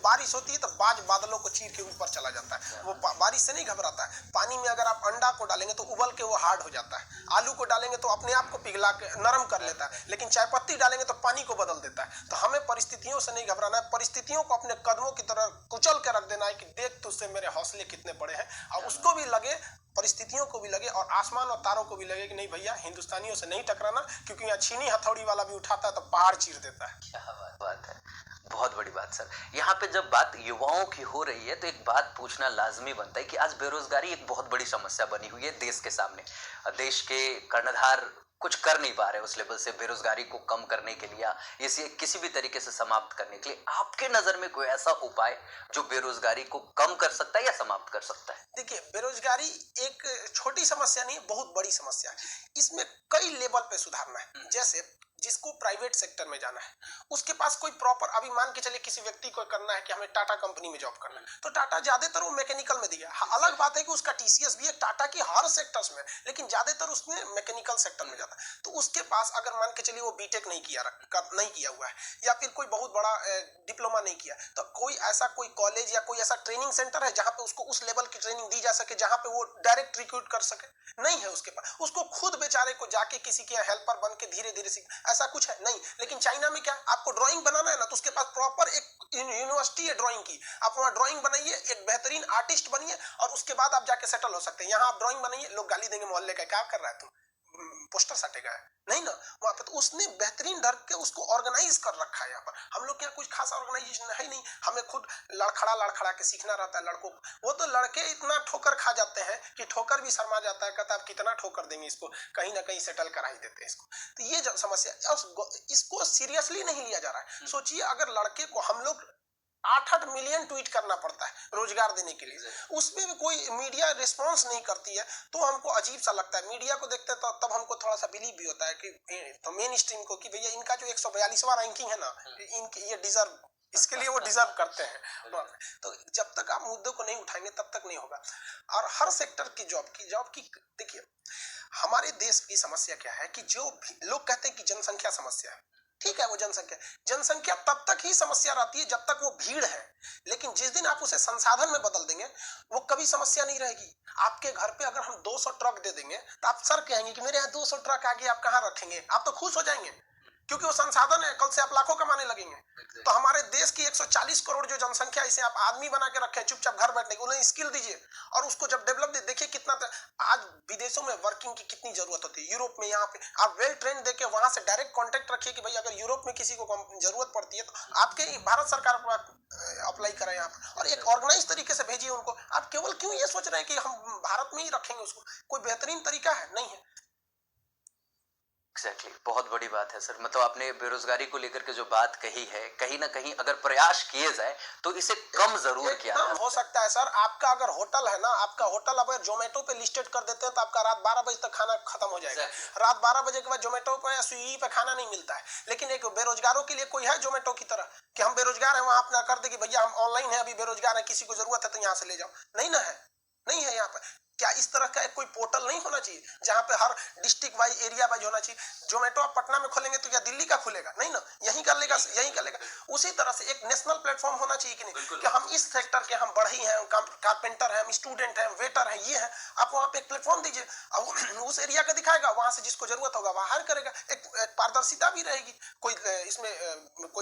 बारिश होती है तो बाज बादलों को चीर के ऊपर चला जाता है। वो बारिश से नहीं घबराता है। पानी में अगर आप अंडा को डालेंगे तो उबल के वो हार्ड हो जाता है। आलू को डालेंगे तो अपने आप को पिघला के नरम कर लेता है, लेकिन चाय पत्ती डालेंगे तो पानी को बदल देता है। तो हमें परिस्थितियों से नहीं घबराना है, परिस्थितियों को अपने कदमों की तरह कुचल के रख देना है कि देख तुझसे मेरे हौसले कितने बड़े हैं। और उसको भी लगे, परिस्थितियों को भी लगे और आसमान और तारों को भी लगे कि नहीं भैया हिंदुस्तानियों से नहीं टकराना, क्योंकि यहाँ चीनी हथौड़ी वाला भी उठाता है तो पहाड़ चीर देता है। क्या बात है, बहुत बड़ी बात सर। यहाँ पे जब बात युवाओं की हो रही है तो एक बात पूछना लाजमी बनता है कि आज बेरोजगारी एक बहुत बड़ी समस्या बनी हुई है देश के सामने। देश के कर्णधार कुछ कर नहीं पा रहे उस लेवल से बेरोजगारी को कम करने के लिए, इसे किसी भी तरीके से समाप्त करने के लिए आपके नजर में कोई ऐसा उपाय जो बेरोजगारी को कम कर सकता है या समाप्त कर सकता है? देखिए, बेरोजगारी एक छोटी समस्या नहीं, बहुत बड़ी समस्या है। इसमें कई लेवल पे सुधारना है। जैसे जिसको प्राइवेट सेक्टर में जाना है उसके पास कोई प्रॉपर, अभी मान के चले किसी व्यक्ति को करना है कि हमें टाटा कंपनी में जॉब करना है, तो टाटा ज्यादातर वो मैकेनिकल में दिया। अलग बात है कि उसका टीसीएस भी है टाटा की हर सेक्टर्स में, लेकिन ज्यादातर उसमें मैकेनिकल सेक्टर में जाता है। तो उसके पास अगर मान के चलिए वो बीटेक नहीं किया हुआ है या फिर कोई बहुत बड़ा डिप्लोमा नहीं किया, तो कोई ऐसा कोई कॉलेज या कोई ऐसा ट्रेनिंग सेंटर है जहां पे उसको उस लेवल की ट्रेनिंग दी जा सके, जहां पे वो डायरेक्ट रिक्रूट कर सके? नहीं है उसके पास। उसको खुद बेचारे को जाके किसी के हेल्पर बन के धीरे धीरे सीख, ऐसा कुछ है नहीं। लेकिन चाइना में क्या, आपको ड्राइंग बनाना है ना तो उसके पास प्रॉपर एक यूनिवर्सिटी है ड्राइंग की। आप वहां ड्राइंग बनाइए, एक बेहतरीन आर्टिस्ट बनिए और उसके बाद आप जाके सेटल हो सकते हैं। यहाँ आप ड्राइंग बनाइए, लोग गाली देंगे मोहल्ले का, क्या कर रहा है तुम, पोस्टर साटेगा है नहीं ना वहां पे। तो उसने बेहतरीन ढंग के उसको ऑर्गेनाइज कर रखा है। यहाँ पर हम लोग क्या कुछ खास ऑर्गेनाइजेशन है नहीं, हमें खुद लड़खड़ा के सीखना रहता है लड़कों को। वो तो लड़के इतना ठोकर खा जाते हैं कि ठोकर भी शर्मा जाता है, कहता है आप कितना ठोकर देंगे इसको, कहीं ना कहीं सेटल करा ही देते हैं इसको। तो ये जो समस्या, इसको सीरियसली नहीं लिया जा रहा है। सोचिए अगर लड़के को हम लोग 8-8 मिलियन ट्वीट करना पड़ता है रोजगार देने के लिए, उसमें भी कोई मीडिया रिस्पांस नहीं करती है, तो हमको अजीब सा लगता है। मीडिया को देखते तो तब हमको थोड़ा सा बिलीव भी होता है कि तो मेन स्ट्रीम को कि भैया इनका जो 142वां रैंकिंग है ना, इनके ये डिजर्व, इसके लिए वो डिजर्व करते हैं। तो जब तक आप मुद्दों को नहीं उठाएंगे तब तक नहीं होगा। और हर सेक्टर की जॉब की देखिए, हमारे देश की समस्या क्या है कि जो लोग कहते हैं कि जनसंख्या समस्या है, ठीक है, वो जनसंख्या तब तक ही समस्या रहती है जब तक वो भीड़ है। लेकिन जिस दिन आप उसे संसाधन में बदल देंगे वो कभी समस्या नहीं रहेगी। आपके घर पे अगर हम 200 ट्रक दे देंगे तो आप सर कहेंगे कि मेरे यहाँ 200 ट्रक आ गए, आप कहाँ रखेंगे? आप तो खुश हो जाएंगे क्योंकि वो संसाधन है, कल से आप लाखों कमाने लगेंगे। तो हमारे देश की 140 करोड़ जो जनसंख्या, इसे आप आदमी बना के रखें चुपचाप घर बैठने के, उन्हें स्किल दीजिए और उसको जब डेवलप देखिए कितना आज विदेशों में वर्किंग की कितनी जरूरत होती है। यूरोप में यहाँ पे आप वेल ट्रेंड देके वहां से डायरेक्ट कांटेक्ट रखिए कि भाई अगर यूरोप में किसी को जरूरत पड़ती है तो आपके भारत सरकार अप्लाई करें यहाँ पर और एक ऑर्गेनाइज तरीके से भेजिए उनको। आप केवल क्यों ये सोच रहे हैं कि हम भारत में ही रखेंगे उसको? कोई बेहतरीन तरीका है नहीं है। एग्जैक्टली, बहुत बड़ी बात है सर। मतलब आपने बेरोजगारी को लेकर के जो बात कही है, कहीं ना कहीं अगर प्रयास किए जाए तो इसे कम जरूर किया हो सकता है सर। आपका अगर होटल है ना, आपका होटल अगर जोमेटो पे लिस्टेड कर देते हैं तो आपका रात 12 बजे तक खाना खत्म हो जाएगा। रात 12 बजे के बाद जोमेटो पे या स्विगी पे खाना नहीं मिलता है। लेकिन एक बेरोजगारों के लिए कोई है जोमेटो की तरह कि हम बेरोजगार हैं, वहां अपना कर दे कि भैया हम ऑनलाइन है, अभी बेरोजगार है, किसी को जरूरत है तो यहाँ से ले जाओ? नहीं ना है, नहीं है यहाँ पर। क्या इस तरह का एक कोई पोर्टल नहीं होना चाहिए जहां पे हर डिस्ट्रिक्ट वाइज, एरिया वाइज होना चाहिए? जोमेटो आप पटना में खोलेंगे तो क्या दिल्ली का खुलेगा? नहीं ना, यही कर लेगा, यही कर लेगा। उसी तरह से एक नेशनल प्लेटफॉर्म होना चाहिए कि नहीं, कि हम इस सेक्टर के, हम बढ़ई हैं, कारपेंटर हैं, हम स्टूडेंट हैं, वेटर हैं, ये है, आप वहां पे एक प्लेटफॉर्म दीजिए। अब उस एरिया का दिखाएगा, वहां से जिसको जरूरत होगा वहां हायर करेगा। एक पारदर्शिता भी रहेगी। कोई इसमें कोई